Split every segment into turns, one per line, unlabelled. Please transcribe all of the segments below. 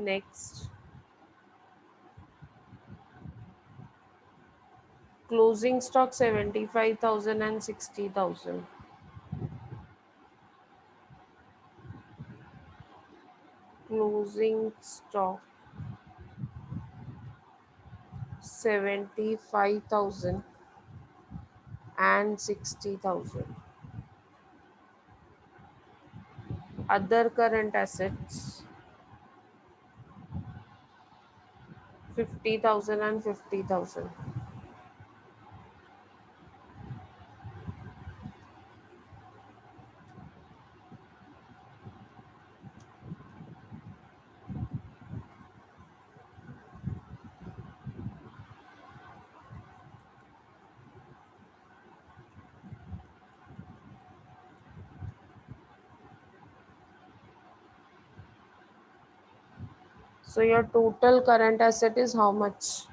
Next, closing stock 75,000 and 60,000. Closing stock 75,000 and 60,000. Other current assets 50,000 and 50,000. So your total current asset is how much?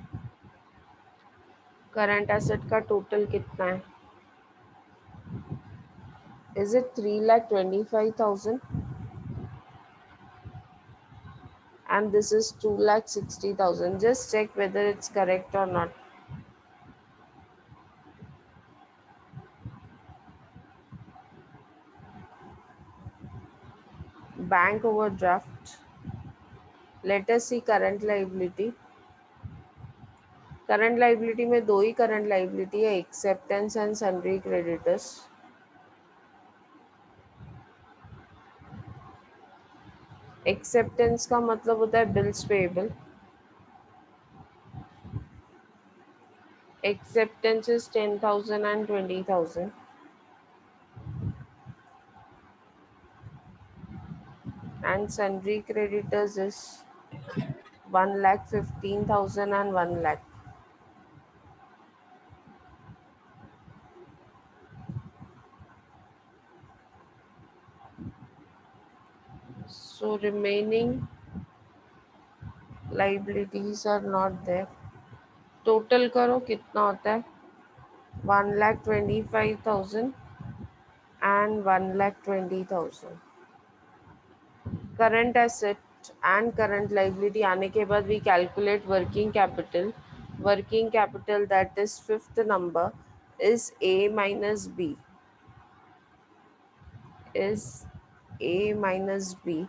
Current asset का total कितना है? Is it 3,25,000? And this is 2,60,000. Just check whether it's correct or not. Bank overdraft. Let us see current liability. Current liability में दो ही current liability है, acceptance and sundry creditors. Acceptance का मतलब होता है bills payable. Acceptance is 10,000 and 20,000. And sundry creditors is 1,15,000 and 1 lakh. So remaining liabilities are not there. Total करो कितना होता है? 1,25,000 and 1,20,000. Current asset and current liability आने के बाद we calculate working capital. Working capital, that is fifth number, is A minus B. Is A minus B.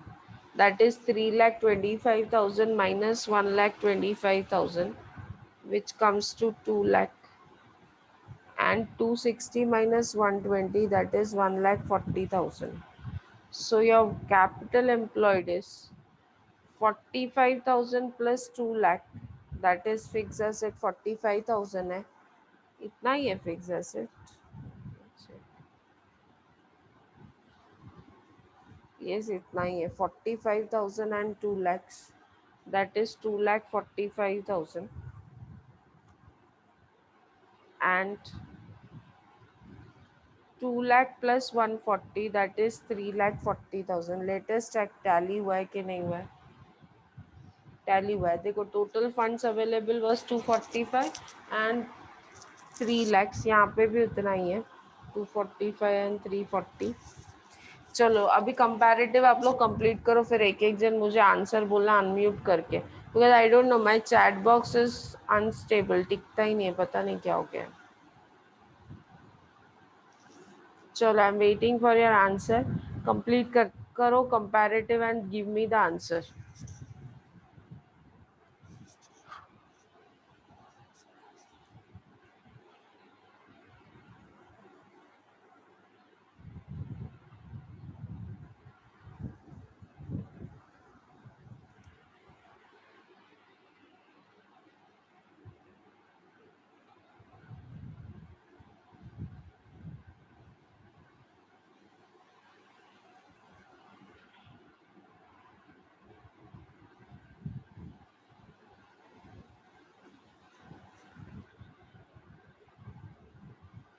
That is 3,25,000 minus 1,25,000, which comes to 2 lakh. And 260 minus 120, that is 1,40,000. So your capital employed is 45,000 plus 2 lakh, that is fixed asset 45,000 है. इतना ही है fixed asset. Yes, इतना ही है 45,000 and 2 lakhs, that is 2,45,000. And 2 lakh plus 140, that is 3,40,000. Latest tally हुआ है कि नहीं हुआ है? टैली हुआ है. देखो total funds available was 245 and 3 lakhs. यहाँ पे भी उतना ही है, 245 एंड 340. चलो अभी कंपैरेटिव आप लोग कंप्लीट करो, फिर एक एक जन मुझे आंसर बोलना अनम्यूट करके, because I don't know my chat box is unstable, टिकता ही नहीं है, पता नहीं क्या हो गया. चलो I am waiting for your answer. Complete करो comparative and give me the answer.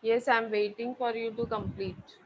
Yes, I am waiting for you to complete.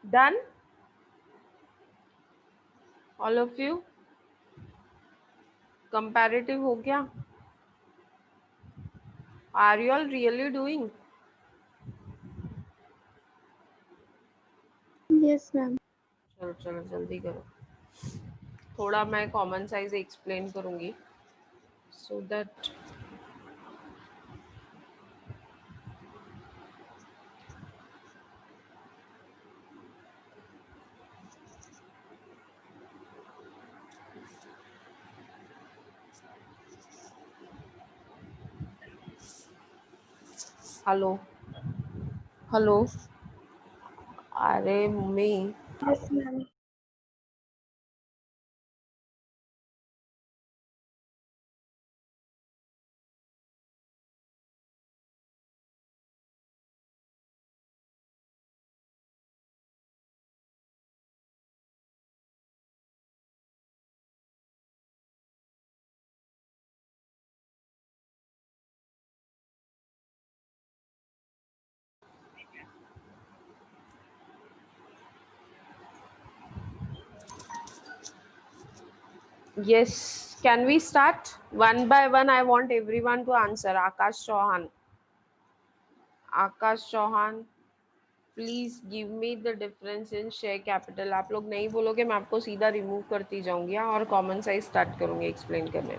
Done all of you? Comparative हो गया? Are you all really doing?
Yes, ma'am.
चलो चलो जल्दी करो, थोड़ा मैं common size explain करूंगी सो दैट हेलो हेलो, अरे mummy
Yes, ma'am.
yes, can we start one by one? I want everyone to answer. Akash Chauhan, please give me the difference in share capital. आप लोग नहीं बोलोगे मैं आपको सीधा remove करती जाऊंगी और कॉमन साइज स्टार्ट करूंगी एक्सप्लेन करने।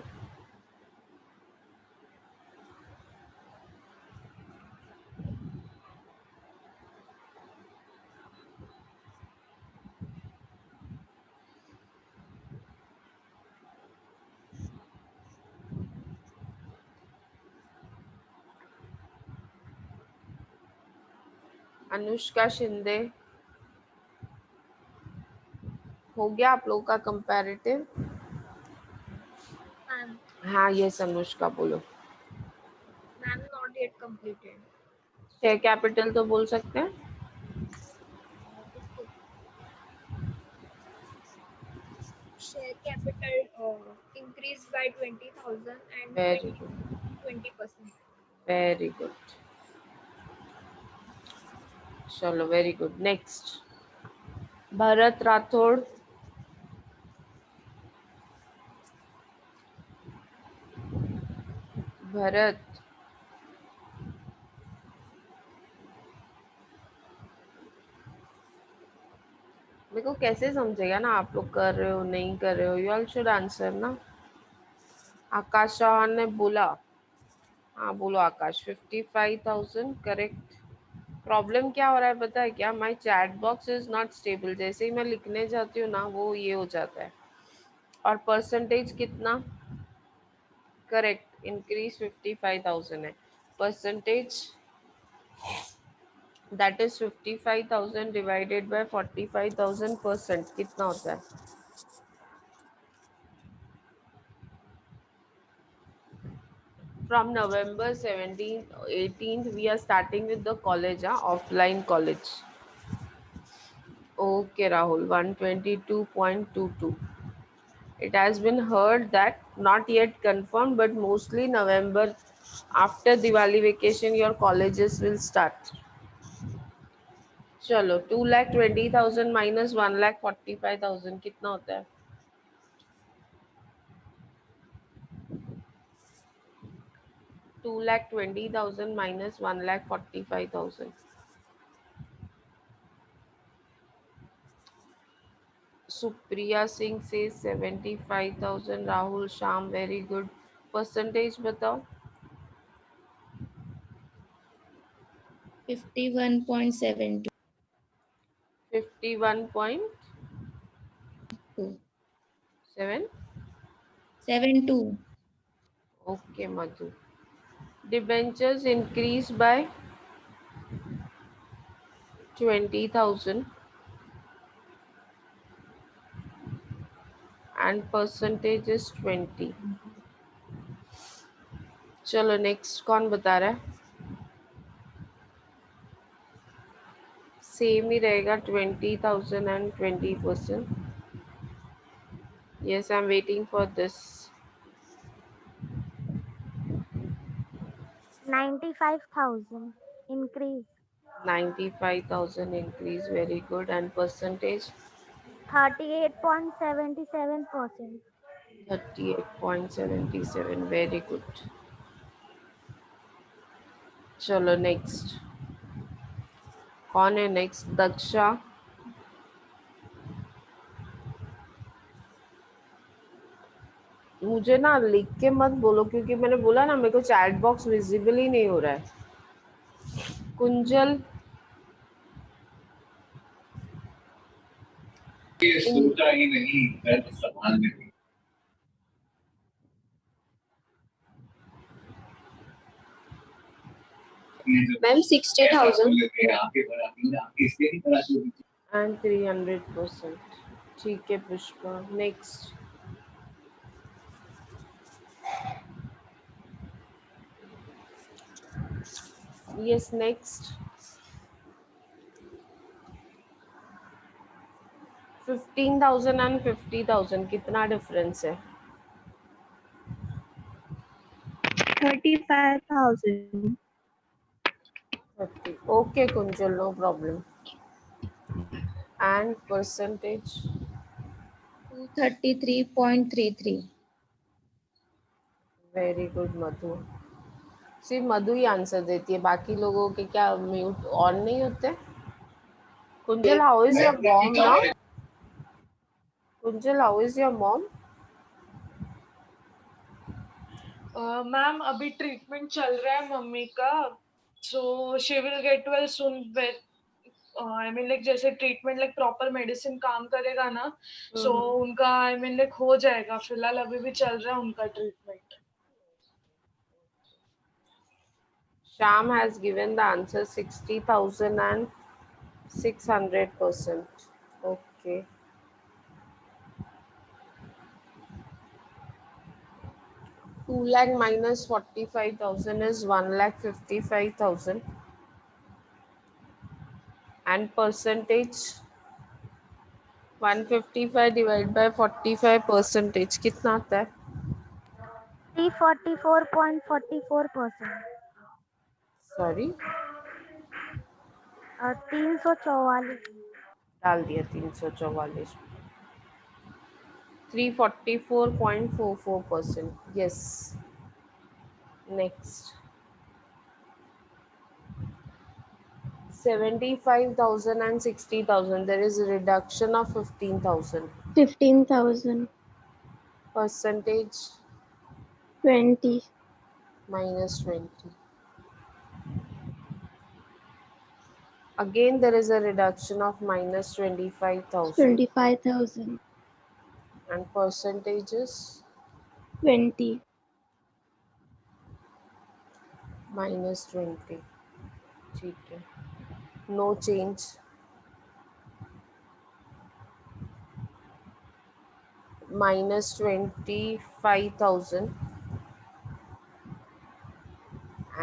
अनुष्का शिंदे, हो गया आप लोगों का कंपैरेटिव?
Ma'am,
हाँ यस अनुष्का बोलो।
ma'am, not yet completed.
Share capital तो बोल सकते हैं।
Okay. Share capital increased by 20,000 and
very
20
good
20%.
Very good, चलो very good. Next Bharat Rathore, Bharat मेरे को कैसे समझेगा ना आप लोग कर रहे हो नहीं कर रहे हो, यू ऑल शुड आंसर ना। आकाश चौहान ने बोला, हाँ बोलो आकाश, 55,000 करेक्ट। प्रॉब्लम क्या हो रहा है पता है क्या, माई chat box is not stable, जैसे ही मैं लिखने जाती हूँ ना वो ये हो जाता है। और परसेंटेज कितना? करेक्ट, इंक्रीज 55,000 है। Percentage that is 55,000 divided by 45,000 percent कितना होता है? From November 17th 18th we are starting with the college, offline college. Okay Rahul, 122.22. It has been heard that not yet confirmed, but mostly November after Diwali vacation your colleges will start. चलो 2,20,000 minus 1,45,000 कितना होता है? 2,20,000 minus 1,45,000। Supriya Singh से 75,000। Rahul Shyam very good. Percentage बताओ।
51.72.
51.7।
72.
Okay Madhu. Debentures increased by 20,000 and percentage is 20। चलो next कौन बता रहा है? सेम ही रहेगा 20,000 and 20%। Yes I am waiting for this.
95,000 increase.
95,000 increase, very good. And percentage?
38.77%.
38.77, very good. चलो नेक्स्ट, कौन है नेक्स्ट? दक्षा। मुझे ना लिख के मत बोलो, क्योंकि मैंने बोला ना मेरे को चैट बॉक्स विजिबल ही नहीं हो रहा है। कुंजल।
ये सोचा ही नहीं दर्द संभालने की।
Ma'am 60,000
and 300%। ठीक है Pushpa, next. Yes next. 15,000 and 50,000 कितना डिफरेंस है?
35,000.
30। Okay Kunjal, no problem. And percentage?
233.33.
Very good Madhu. सिर्फ मधु ही आंसर देती है, बाकी लोगों के क्या म्यूट ऑन नहीं होते? Kunjal, how is your mom ना? Kunjal, how is your mom?
Ma'am अभी ट्रीटमेंट चल रहा है मम्मी का, so she will get well soon. I mean like जैसे ट्रीटमेंट लाइक प्रॉपर मेडिसिन काम करेगा ना, सो उनका आई मीन लाइक हो जाएगा। फिलहाल अभी भी चल रहा है उनका treatment.
Sham has given the answer 60,000 and 600%. Okay. Two lakh minus 45,000 is 1,55,000. And percentage? 155 divided by 45 percentage कितना आता है?
344.44%.
Sorry,
344.
डाल दिया 344। 344.44%. Yes. Next. 75,000 and 60,000. There is a reduction of 15,000.
15,000.
Percentage?
20.
Minus 20. Again, there is a reduction of minus 25,000.
25,000.
And percentages?
20.
Minus 20. ठीक है. No change. Minus 25,000.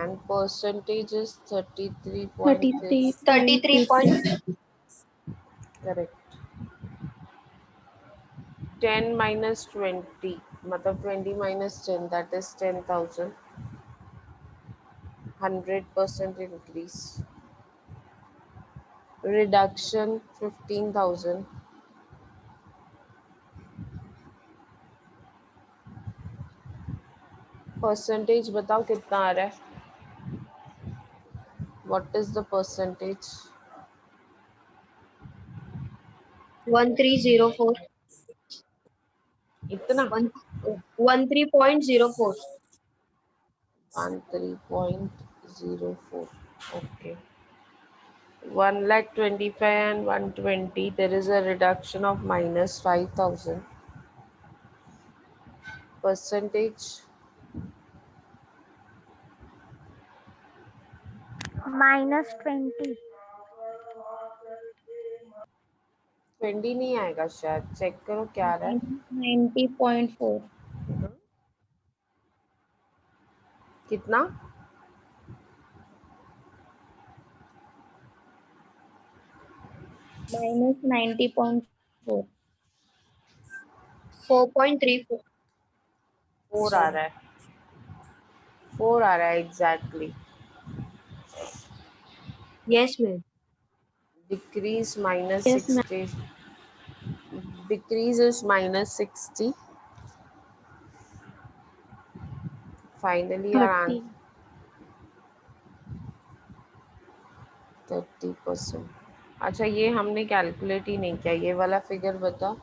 And percentage is 33.6.
33.
Correct. 10 minus 20, मतलब 20 minus 10, that is 10,000. 100% increase. Reduction 15,000. Percentage बताओ कितना आ रहा है? What is the percentage?
1304.
इतना?
13.04.
13.04. Okay. 1,25,000 and 120. There is a reduction of minus 5,000. Percentage?
Minus 20.
20 नहीं आएगा शायद, चेक करो क्या आ रहा है.
90.4.
कितना?
Minus 90.4. 4.34.
4 आ रहा है. 4 आ रहा है exactly.
Yes, ma'am.
Decrease minus
Yes, ma'am.
60. Decrease is minus 60. Finally, our
30.
30%. अच्छा, ये हमने कैलकुलेट ही नहीं किया, ये वाला फिगर बता।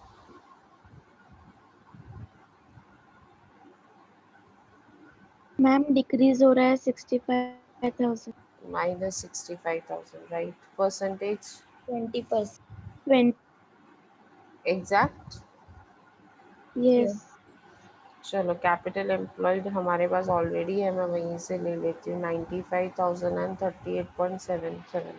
मैम डिक्रीज हो रहा है 65,000.
minus 65,000, right? Percentage
20%. 20.
exact।
Yes.
चलो, कैपिटल एम्प्लॉयड हमारे पास ऑलरेडी है, मैं वहीं से ले लेती हूँ। 95,000 and 38.77।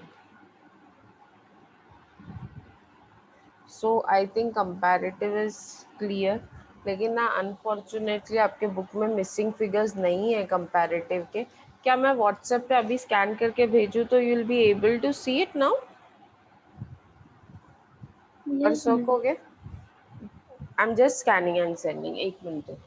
So I think comparative is clear. लेकिन ना अनफॉर्चुनेटली आपके बुक में मिसिंग फिगर्स नहीं है कंपैरेटिव के। क्या मैं व्हाट्सएप पे अभी स्कैन करके भेजूँ तो you will be able to see it now? कर
Yes, ma'am.
सकोगे? I am just scanning and sending, 1 minute.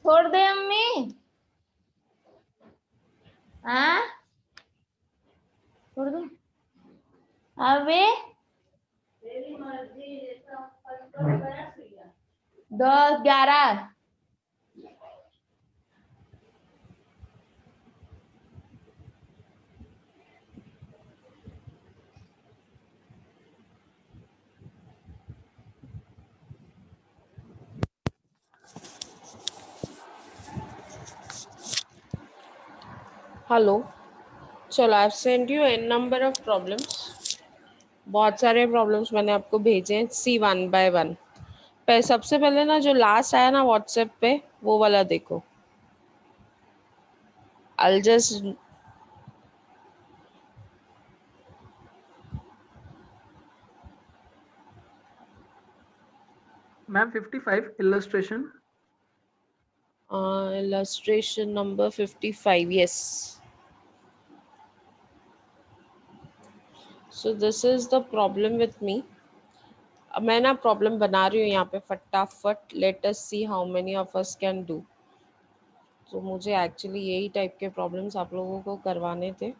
छोड़ दे अम्मी। हाँ छोड़ दो। अबे 10, 11।
हेलो, चलो, I have send you an number of problems. बहुत सारे प्रॉब्लम्स मैंने आपको भेजे हैं, सी वन बाय वन। सबसे पहले ना जो लास्ट आया ना व्हाट्सएप पे, वो वाला देखो। I'll just
Ma'am, 55 illustration.
Illustration number 55. Yes. So this is the problem with me. अब मैं ना प्रॉब्लम बना रही हूँ यहाँ पे फटाफट. Let us see how many of us can do. तो मुझे एक्चुअली यही टाइप के प्रॉब्लम्स आप लोगों को करवाने थे.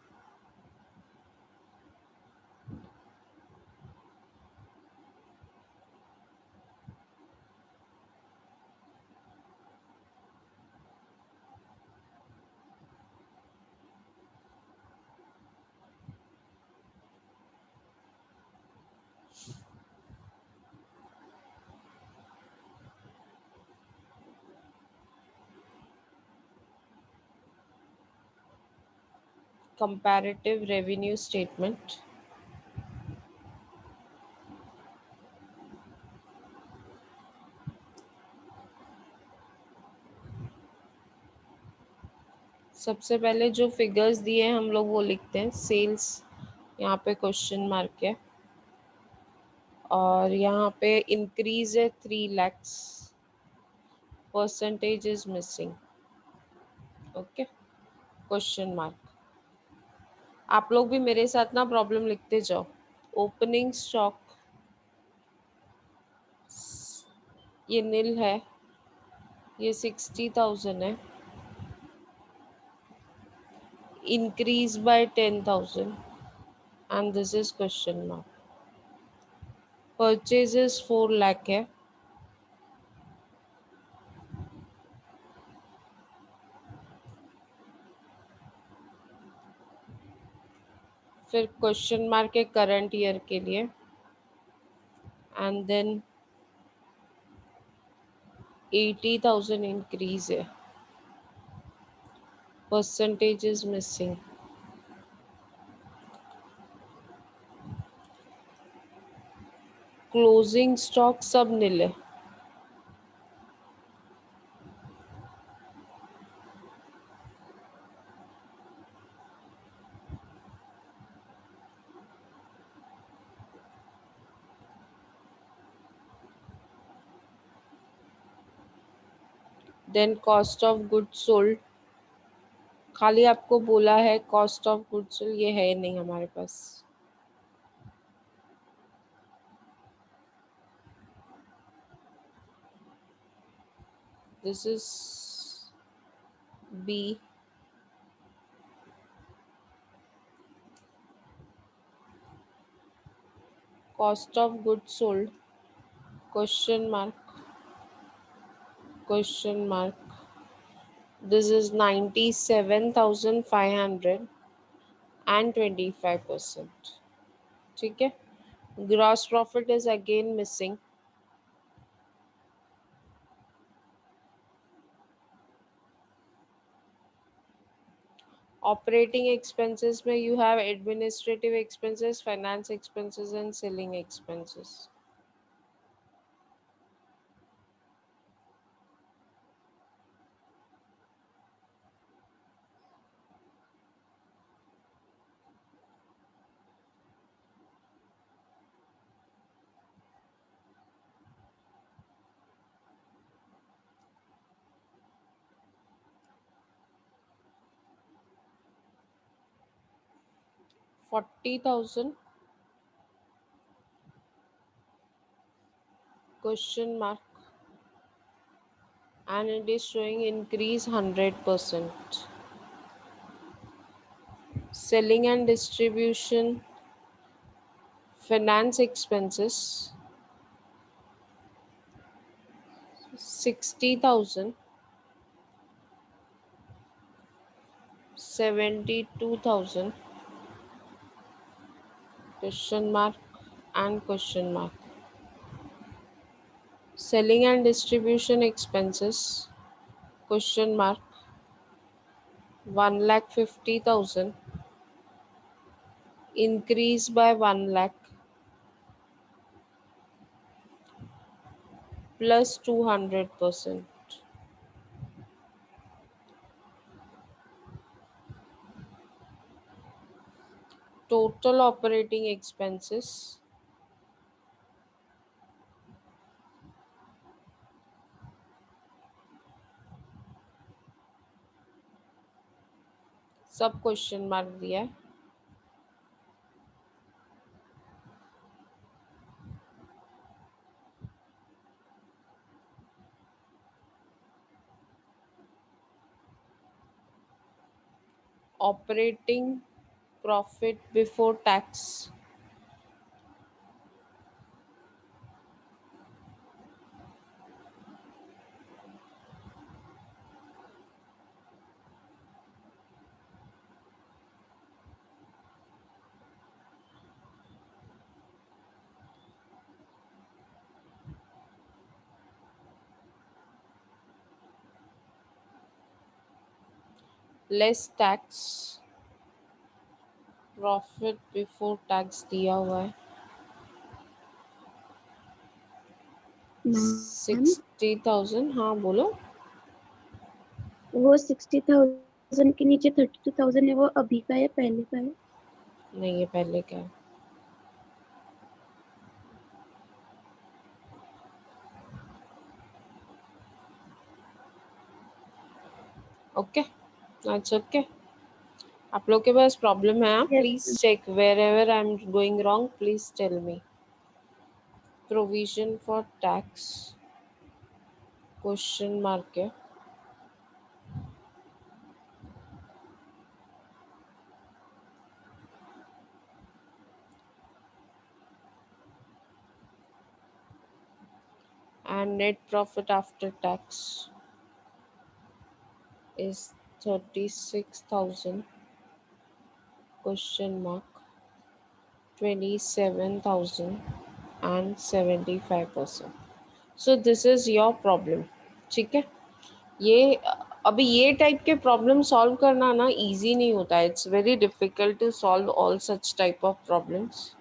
Comparative revenue statement. सबसे पहले जो फिगर्स दिए हैं हम लोग वो लिखते हैं. सेल्स यहाँ पे क्वेश्चन मार्क है और यहाँ पे इंक्रीज है 3 lakhs. Percentage is missing. Okay, question mark. आप लोग भी मेरे साथ ना प्रॉब्लम लिखते जाओ. ओपनिंग स्टॉक ये नील है, ये 60,000 है. Increase by 10,000 and this is question mark. Purchases 4 lakh है. फिर क्वेश्चन मार्क है करंट ईयर के लिए एंड देन 80,000 इंक्रीज है. Percentage is missing. Closing stock सब नील है. Then cost of goods sold खाली आपको बोला है कॉस्ट ऑफ गुड्स सोल्ड, ये है नहीं हमारे पास. This is B. Cost of goods sold question mark question mark. This is 97,500 and 25%. ठीक है. Gross profit is again missing. Operating expenses में you have administrative expenses, finance expenses and selling expenses. $40,000 question mark and it is showing increase 100%. Selling and distribution, finance expenses 60,000, 72,000 question mark and question mark. Selling and distribution expenses question mark 1,50,000 increase by 1 lakh plus 200%. Total operating expenses सब question mark दिया है। Operating profit before tax, less tax, profit before tax दिया हुआ है
ma'am
60,000। हाँ बोलो।
वो 60,000 के नीचे 32,000 है, वो अभी का है पहले का है?
नहीं, ये पहले क्या है? ओके, अच्छा ओके। आप लोग के पास प्रॉब्लम है?
Yes
please check wherever I am going wrong, please tell me. Provision for tax question mark है। And net profit after tax is 36,000 question mark 27,000 and 75%. So this is your problem. ठीक है, ये अभी ये type के problem solve करना ना easy नहीं होता है। It's very difficult to solve all such type of problems.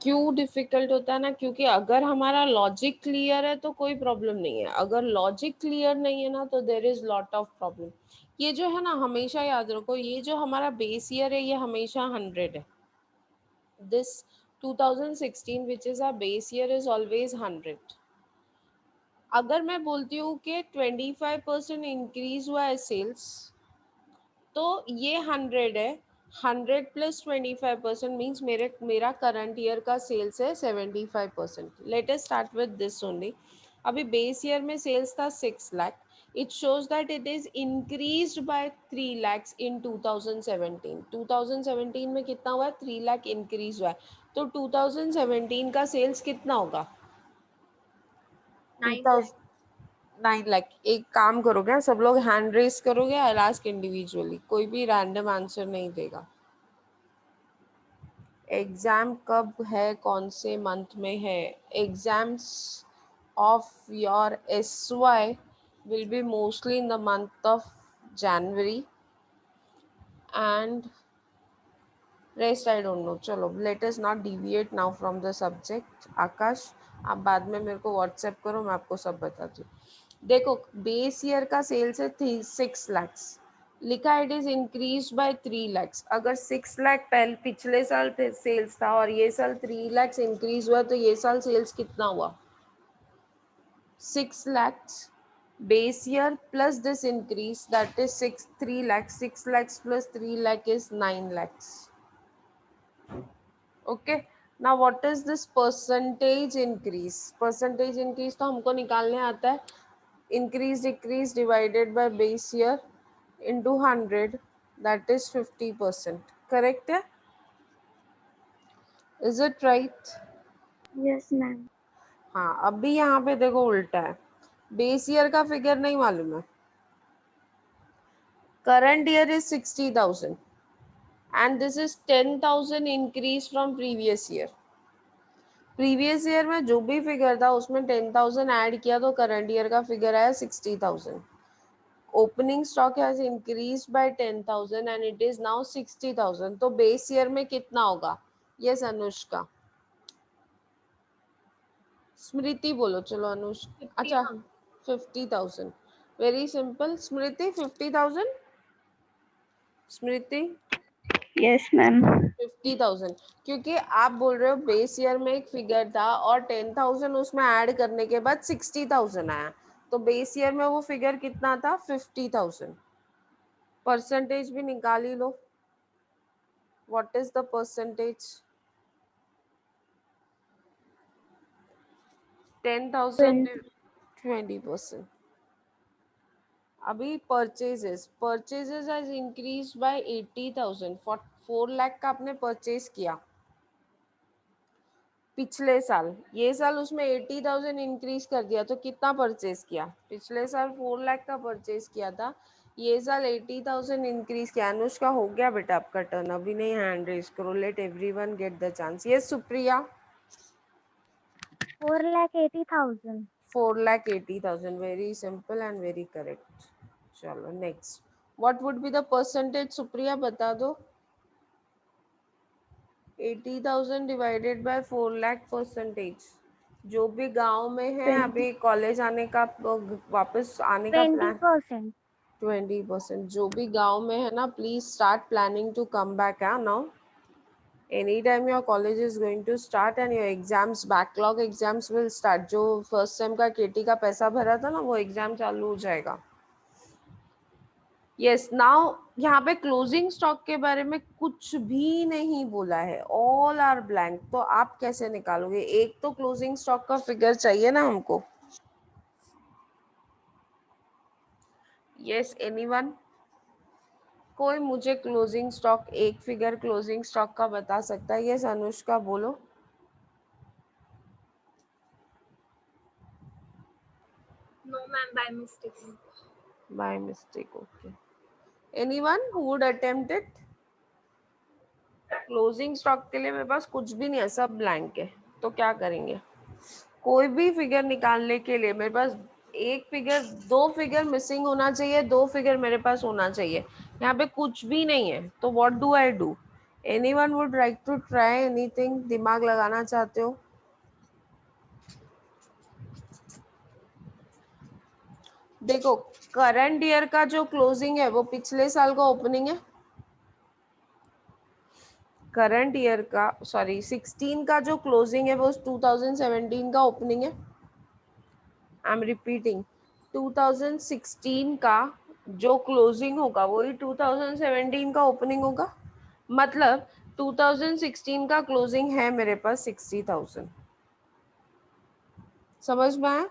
क्यों डिफिकल्ट होता है ना, क्योंकि अगर हमारा लॉजिक क्लियर है तो कोई प्रॉब्लम नहीं है, अगर लॉजिक क्लियर नहीं है ना तो there is lot of problem. ये जो है ना, हमेशा याद रखो, ये जो हमारा बेस ईयर है ये हमेशा 100 है। This 2016 which is a base year is always 100। अगर मैं बोलती हूँ कि 25% इंक्रीज हुआ है सेल्स, तो ये 100 है। 100 प्लस 25% मीन्स मेरा करंट ईयर का सेल्स है 75%। Let us start with this only. अभी बेस ईयर में सेल्स था 6 lakh. It shows that it is increased by 3 lakhs इन 2017। 2017 में कितना हुआ है? 3 लाख इंक्रीज हुआ है। तो 2017 का सेल्स कितना होगा? 9 लाख। एक काम करोगे, सब लोग हैंड रेस करोगे, आई आस्क इंडिविजुअली, कोई भी रैंडम आंसर नहीं देगा। एग्जाम कब है, कौन से मंथ में है? Exams of your SY will be mostly in the month of January and rest I don't know। चलो let us not deviate now from the subject। आकाश, आप बाद में मेरे को व्हाट्सएप करो, मैं आपको सब बताती हूँ। देखो, बेस ईयर का सेल्स है 6 lakhs, लिखा it is increase by 3 lakhs। अगर 6 लाख पहले पिछले साल सेल्स था और ये साल 3 lakhs इंक्रीज हुआ, तो ये साल सेल्स कितना हुआ? 6 lakhs base year plus this increase, that is 3 lakhs। 6 lakhs plus 3 lakh is 9 lakhs। Okay, now what is this percentage increase? Percentage increase तो हमको निकालने आता है, increase decrease divided by base year into 100, that is 50%। Correct है? Is it right?
Yes ma'am.
हाँ, अभी यहाँ पे देखो उल्टा है, बेस ईयर का फिगर नहीं मालूम है। Current year is 60,000 and this is 10,000 increase from previous year। Previous year में जो भी फिगर था उसमें 10,000 ऐड किया तो करंट ईयर का फिगर आया 60,000। Opening stock has increase by 10,000 and it is now 60,000। तो बेस ईयर में कितना होगा? यस अनुष्का। स्मृति बोलो, चलो अनुष्का।
50
अच्छा,
ma'am.
50,000। Very simple. Smriti 50,000। Smriti
yes ma'am.
50,000, क्योंकि आप बोल रहे हो बेस ईयर में एक फिगर था और 10,000 उसमें ऐड करने के बाद 60,000 आया, तो बेस ईयर में वो फिगर कितना था? 50,000। परसेंटेज भी निकाल ही लो. What is the percentage? 10,000 20%. अभी purchases has increase by 80,000. 4 lakh का आपने परचेज किया पिछले साल. ये साल उसमें 80,000 इंक्रीज कर दिया, तो कितना परचेज किया? पिछले साल 4 लाख का परचेज किया था, ये साल 80,000 इंक्रीज किया. अनुष्का हो गया बेटा आपका टर्न. अभी नहीं हैंड रेज करो. Let everyone get the chance. Yes Supriya.
4,80,000.
4,80,000. Very simple and very correct. चलो next. What would be the percentage Supriya बता दो. 80,000 डिवाइडेड बाय 4 लाख परसेंटेज. जो भी गांव में है
20.
अभी कॉलेज आने का वापस आने का प्लान
20%.
20%. जो भी गांव में है ना, please start planning to come back now. Anytime your college is going to start and your exams, backlog exams will start. जो फर्स्ट सेम का केटी का पैसा भरा था ना, वो एग्जाम चालू हो जाएगा. यस नाउ यहाँ पे क्लोजिंग स्टॉक के बारे में कुछ भी नहीं बोला है. All are blank. तो आप कैसे निकालोगे? एक तो क्लोजिंग स्टॉक का फिगर चाहिए ना हमको. Yes anyone? कोई मुझे क्लोजिंग स्टॉक, एक फिगर क्लोजिंग स्टॉक का बता सकता है? यस अनुष्का बोलो.
No, ma'am, by mistake.
By mistake. Okay. Anyone who would attempt it? Closing stock के लिए मेरे पास कुछ भी नहीं है, सब ब्लैंक है. तो क्या करेंगे? कोई भी फिगर निकालने के लिए मेरे पास एक फिगर, दो फिगर मिसिंग होना चाहिए, दो फिगर मेरे पास होना चाहिए. यहाँ पे कुछ भी नहीं है, तो what do I do? Anyone would like to try anything? दिमाग लगाना चाहते हो? देखो करंट ईयर का जो क्लोजिंग है वो पिछले साल का ओपनिंग है. करंट ईयर का 16 का जो क्लोजिंग है वो 2017 का ओपनिंग है. I am repeating. 2016 का जो क्लोजिंग होगा वही 2017 का ओपनिंग होगा. मतलब 2016 का क्लोजिंग है मेरे पास 60,000. समझ में आया?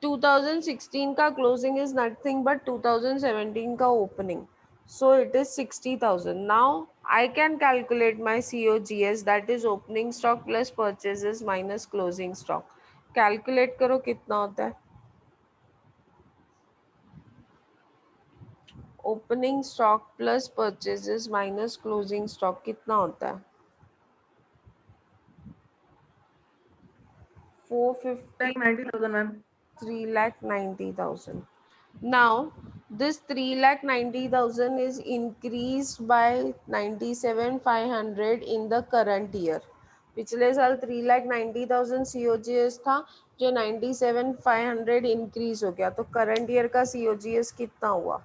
2016 का क्लोजिंग इज नथिंग बट 2017 का opening. So it is 60,000. Now I can calculate my COGS, that is opening stock plus purchases minus closing stock. Calculate करो कितना होता है. Opening stock plus purchases minus closing stock कितना होता है? 450.
90,000 ma'am.
3,90,000. Now this 3,90,000 is increased by 97,500 in the current year. पिछले साल 3,90,000 COGS था, जो 97,500 इंक्रीज हो गया. तो करंट ईयर का COGS कितना हुआ?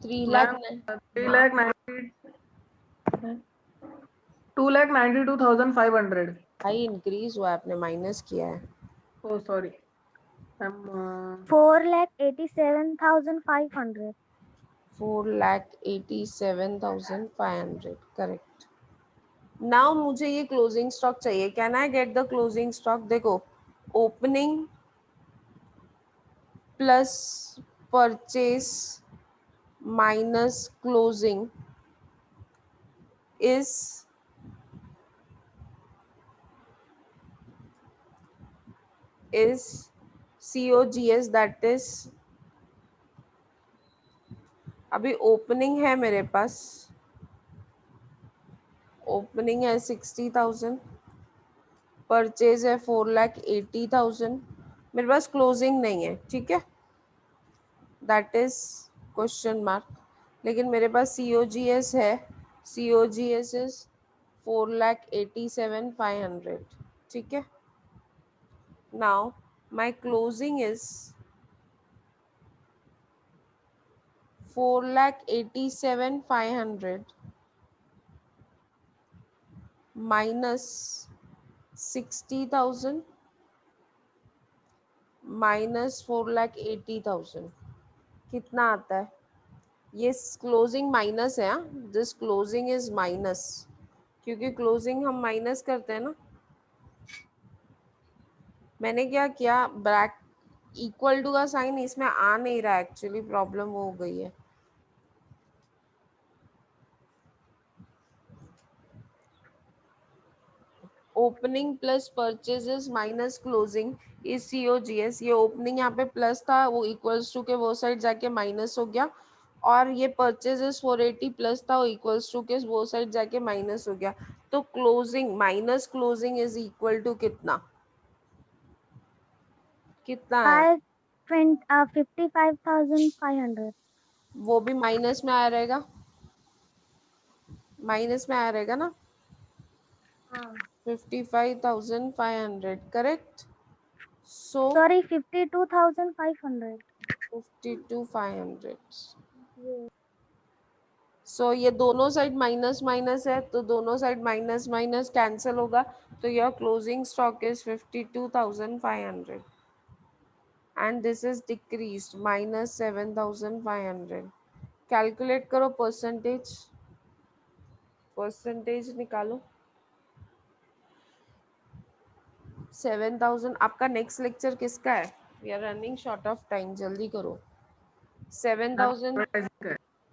3 लाख.
2,92,500.
भाई इंक्रीज हुआ है, आपने माइनस किया है.
Oh, sorry.
4,87,500.
4,87,500. करेक्ट. नाउ मुझे ये क्लोजिंग स्टॉक चाहिए. Can I get the closing stock? देखो opening plus purchase minus closing is COGS, that is अभी ओपनिंग है मेरे पास, ओपनिंग है 60,000, परचेज है 4,80,000. मेरे पास क्लोजिंग नहीं है. ठीक है, दैट इज क्वेश्चन मार्क. लेकिन मेरे पास COGS है. COGS is 4,87,500. ठीक है. Now my closing is 4,87,500 minus 60,000 minus 4,80,000 कितना आता है? ये क्लोजिंग माइनस है, दिस क्लोजिंग इज माइनस, क्योंकि क्लोजिंग हम माइनस करते हैं ना। मैंने क्या किया, ब्रैक इक्वल टू का साइन इसमें आ नहीं रहा, एक्चुअली प्रॉब्लम हो गई है। Opening plus purchases minus closing is COGS। ये ओपनिंग यहाँ पे प्लस था, वो इक्वल्स टू के वो साइड जाके माइनस हो गया, और ये परचेजेस 480 प्लस था, वो इक्वल्स टू के वो साइड जाके माइनस हो गया। तो closing minus closing is equal to कितना, कितना है?
55,500.
वो भी माइनस में आया रहेगा, माइनस में आया रहेगा ना।
हाँ.
55,500 करेक्ट। सो
Sorry, 52,500.
52,500।
Yes.
सो ये दोनों साइड माइनस माइनस है, तो दोनों साइड माइनस माइनस कैंसिल होगा, तो your closing stock is 52,500 and this is decreased minus 7,500। Calculate करो परसेंटेज, परसेंटेज निकालो। 7,000। आपका नेक्स्ट लेक्चर किसका है? We are running short of time, जल्दी करो। 7,000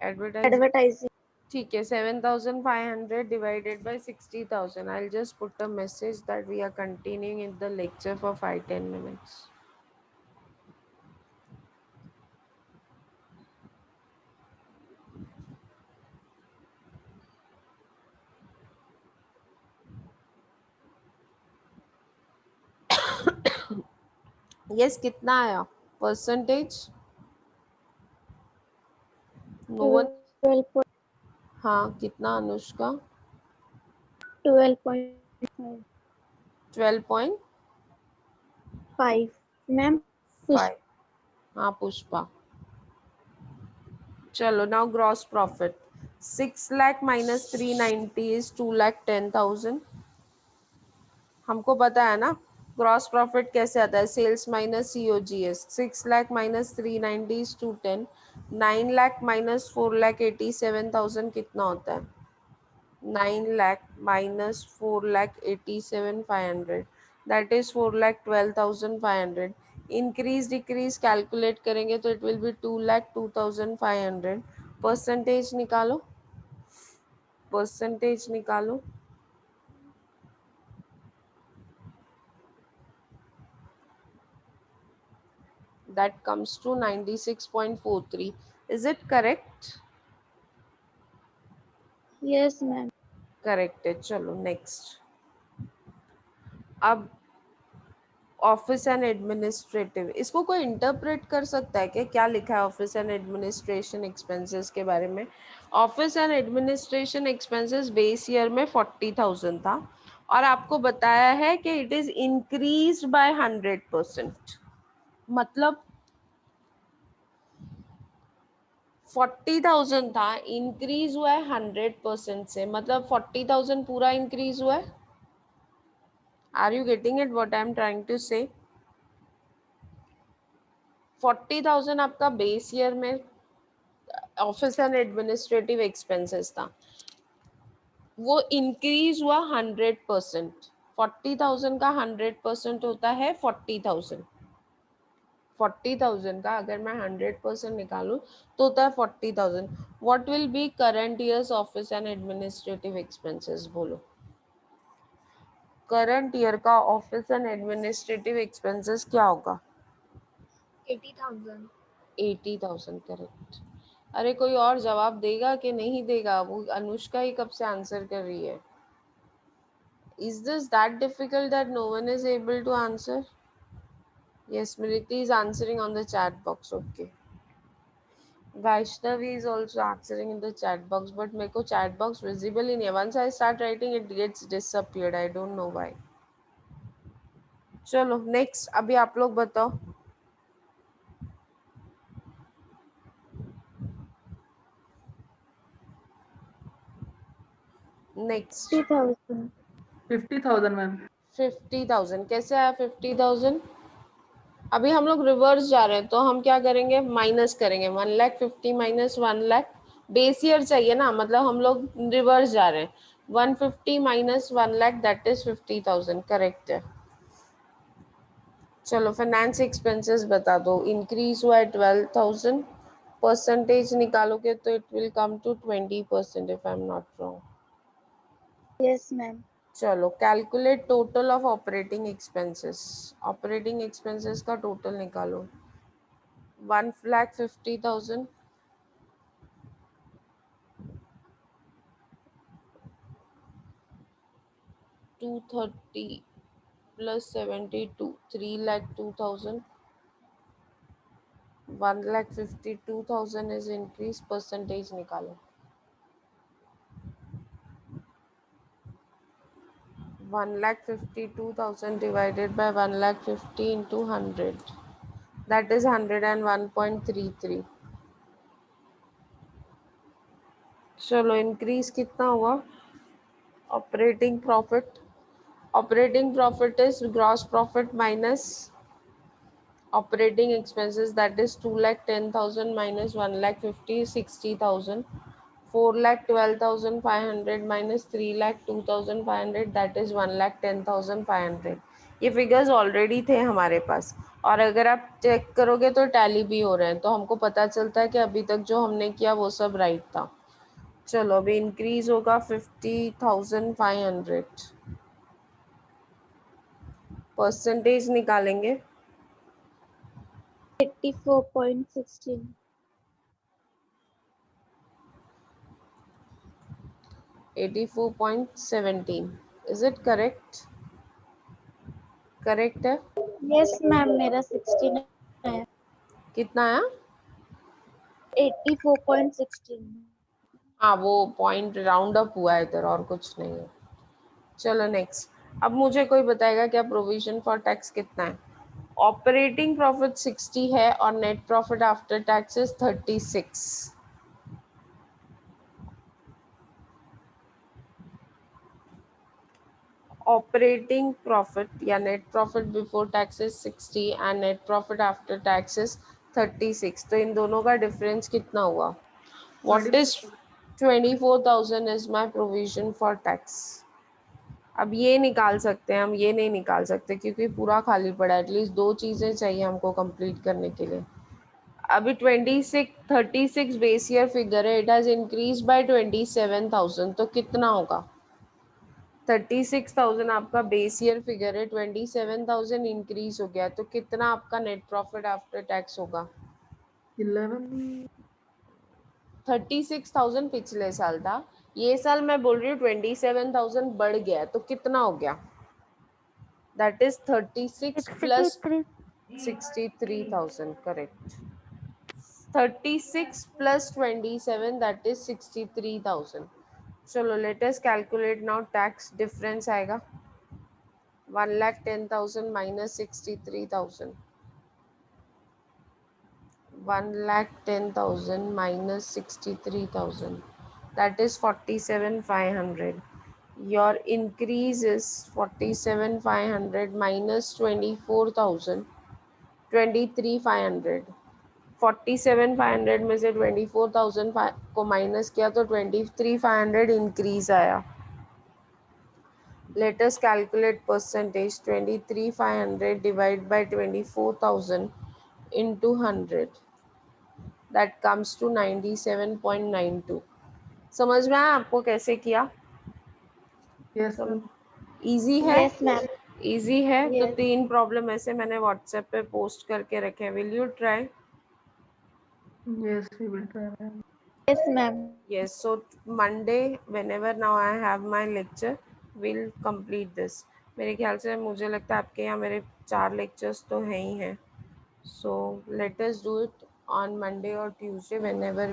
एडवर्टाइजिंग,
एडवर्टाइजिंग
ठीक है। 7,500 divided by 60,000. I'll just put a message that we are continuing in the lecture for 5-10 minutes. Yes, कितना आया परसेंटेज? No one.
12
हाँ, कितना अनुष्का?
12.5
12.5।
मैम
हाँ पुष्पा। चलो now gross profit 6 lakh minus 390 is 2,10,000। हमको पता है ना ग्रॉस प्रॉफिट कैसे आता है, sales minus COGS। 6 lakh minus 390 is 210। 9 lakh minus 4,87,000 कितना होता है? 9 lakh minus 4,87,500, that is 4,12,500। Increase decrease calculate करेंगे तो इट विल बी 2,02,500। परसेंटेज निकालो, परसेंटेज निकालो। That comes to 96.43. Is it correct?
Yes ma'am.
Correct है। चलो नेक्स्ट। अब ऑफिस एंड एडमिनिस्ट्रेटिव, इसको कोई इंटरप्रेट कर सकता है क्या, क्या लिखा है ऑफिस एंड एडमिनिस्ट्रेशन एक्सपेंसेस के बारे में? Office and administration expenses base year में 40,000 था, और आपको बताया है कि इट इज इंक्रीज बाय 100%। मतलब 40,000 था, इंक्रीज हुआ है 100% से, मतलब 40,000 पूरा इंक्रीज हुआ है। Are you getting it what I am trying to say? 40,000 आपका बेस ईयर में ऑफिस एंड एडमिनिस्ट्रेटिव एक्सपेंसेस था, वो इंक्रीज हुआ 100%। 40,000 का 100% होता है 40,000। 40,000 का अगर मैं 100% निकालूं तो होता है 40,000। What will be current years office and administrative expenses, बोलो। करंट ईयर का ऑफिस एंड एडमिनिस्ट्रेटिव एक्सपेंसेस क्या होगा?
80,000.
80,000 करेक्ट। अरे कोई और जवाब देगा कि नहीं देगा? वो अनुष्का ही कब से आंसर कर रही है। Is this that difficult that no one is able to answer? Yes, Smriti is answering on the chat box. Okay. Vaishnavi is also answering in the chat box, but मेरे को chat box visible ही नहीं है. Once I start writing, it gets disappeared. I don't know why. चलो next, अभी आप लोग बताओ। Next
50,000
50,000 ma'am.
50,000 कैसे आया 50,000? अभी हम लोग रिवर्स जा रहे हैं तो हम क्या करेंगे, माइनस करेंगे 1,50,000 माइनस 1,00,000, बेस ईयर चाहिए ना, मतलब हम लोग रिवर्स जा रहे हैं। 150 माइनस 1,00,000 दैट इज 50,000, करेक्ट है। चलो फाइनेंस एक्सपेंसेस बता दो, इंक्रीज हुआ है 12,000, परसेंटेज निकालोगे तो it will come to 20% if I am not wrong.
Yes ma'am.
चलो calculate total of operating expenses, operating expenses का टोटल निकालो। 1,50,000 230 plus 72 3,02,000 1,52,000 is increase, percentage निकालो। 1,52,000 divided by 1,50,000 into 100, that is 101.33। चलो इंक्रीज कितना हुआ? Operating profit is gross profit minus operating expenses, that is 2,10,000 minus 1,50,000 60,000, 4,12,500 minus 3,02,500 that is 1,10,500। ये figures already थे हमारे पास, और अगर आप चेक करोगे तो टैली भी हो रहे हैं, तो हमको पता चलता है कि अभी तक जो हमने किया वो सब राइट था। चलो अभी इंक्रीज होगा 50,500, परसेंटेज निकालेंगे।
84.16।
84.17, is it correct? करेक्ट है।
यस मैम, मेरा 16 है।
कितना आया?
84.16।
हाँ वो पॉइंट राउंड अप हुआ है इधर, और कुछ नहीं है। चलो नेक्स्ट, अब मुझे कोई बताएगा क्या प्रोविजन फॉर टैक्स कितना है? ऑपरेटिंग प्रॉफिट 60 है और net profit after taxes 36। Operating profit या net profit before taxes 60 and net profit after taxes 36, तो इन दोनों का डिफरेंस कितना हुआ? What is 24,000 is my provision for tax. अब ये निकाल सकते हैं हम, ये नहीं निकाल सकते क्योंकि पूरा खाली पड़ा है, एटलीस्ट दो चीज़ें चाहिए हमको कंप्लीट करने के लिए। अभी 36 बेस ईयर फिगर है, इट हैज़ इंक्रीज बाय 27,000, तो कितना होगा? 36,000 आपका बेस ईयर फिगर है, 27,000 इंक्रीज हो गया, तो कितना आपका नेट प्रॉफिट आफ्टर टैक्स होगा?
11।
36,000 पिछले साल था, ये साल मैं बोल रही हूँ 27,000 बढ़ गया, तो कितना हो गया? That is 36 plus
63
63,000, correct. 36 plus 27 that is 63,000। चलो let us calculate now tax difference आएगा 1,10,000 minus 63,000, 1,10,000 minus 63,000, that is 47,500. Your increase is 47,500 minus 24,000, 23,500। 47,500 में से 24,000 को माइनस किया तो 23,500 इंक्रीज आया। Let us calculate percentage, 23,500 divided by 24,000 into 100, that comes to 97.92। समझ में आया आपको कैसे किया?
Yes,
सब
ma'am.
इजी है?
Yes ma'am.
इजी है तो
Yes.
3 प्रॉब्लम ऐसे मैंने व्हाट्सएप पे पोस्ट करके रखे हैं, will you try?
Yes, we will try, ma'am.
Yes ma'am.
Yes, so Monday whenever now I have my lecture we'll complete this। मेरे ख्याल से मुझे लगता है आपके यहाँ मेरे 4 लेक्चर्स तो हैं ही हैं, so let us do it on Monday or Tuesday whenever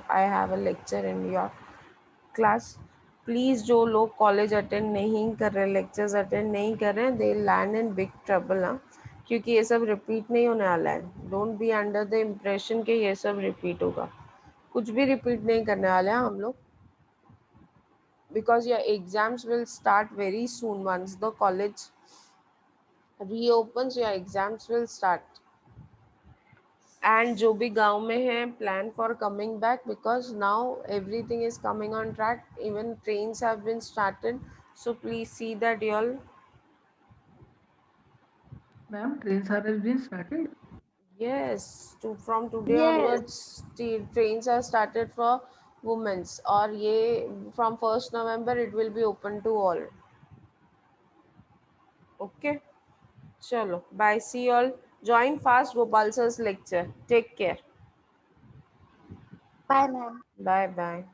I have a lecture in your class। Please जो लोग कॉलेज अटेंड नहीं कर रहे, लेक्चर्स अटेंड नहीं कर रहे हैं, दे लैंड इन बिग ट्रबल। हाँ, क्योंकि ये सब रिपीट नहीं होने वाला है। Don't be under the impression कि ये सब रिपीट होगा, कुछ भी रिपीट नहीं करने वाले हैं हम लोग, because your exams will start very soon once the college reopens, your exams will start. And जो भी गांव में है, plan for coming back, because now everything is coming on track. Even trains have been started, so please see that y'all.
Ma'am, trains are been started.
Yes, from today
Yes.
onwards, trains are started for women's. और ये from 1st November it will be open to all. Okay, चलो, bye, see you all. Join fast Gopal sir's lecture. Take care.
Bye, ma'am.
Bye bye.